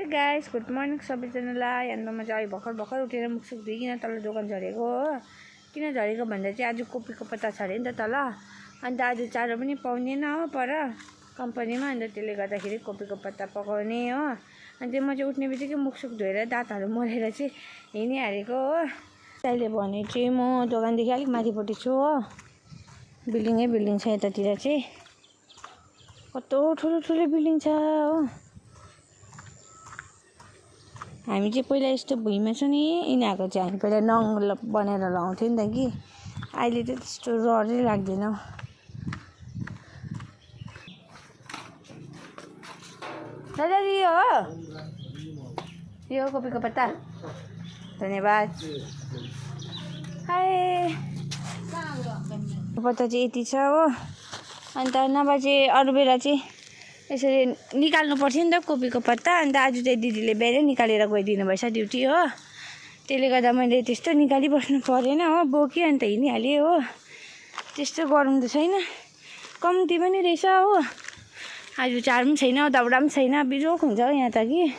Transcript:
Hey guys good morning सबैजनालाई। अन्त म चाहिँ भर्खर भर्खर उठेर मुखसुख धुइकन तल दोकान झरेको हो। किन झरेको भन्दा चाहिँ आज कोपीको पत्ता छ अरे नि त तल। अन्त आज चारो पनि पाउँदैन हो पर कम्पनीमा। अन्त त्यसले गर्दाखेरि कोपीको पत्ता पकाउने हो। अन्त म चाहिँ उठ्ने बित्तिकै मुखसुख धोएर दाँतहरू मोलेर चाहिँ हिँडिहालेको हो। अहिले भने चाहिँ म दोकानदेखि अलिक माथिपट्टि छु हो। बिल्डिङ छ यतातिर चाहिँ। कस्तो ठुलो बिल्डिङ छ हो। हामी चाहिँ पहिला यस्तो भुइँमा छ नि यिनीहरूको चाहिँ हामी पहिला नङ्गल बनाएर लगाउँथ्यो नि त कि। अहिले चाहिँ त्यस्तो रहरै लाग्दैन। दादा यो कोपीको पत्ता धन्यवाद। हाय पत्ता चाहिँ यति छ हो। अन्त नभए चाहिँ अरू बेला चाहिँ यसरी निकाल्नु पर्थ्यो नि त कोपीको पत्ता। अन्त आज चाहिँ दिदीले बिहानै निकालेर गइदिनु भएछ ड्युटी हो। त्यसले गर्दा मैले त्यस्तो निकालिबस्नु परेन हो। बोकेँ अन्त हिँडिहालेँ हो। त्यस्तो गरम त छैन, कम्ती पनि रहेछ हो। आज चार पनि छैन, दाउरा पनि छैन, बिजोक हुन्छ यहाँ त कि।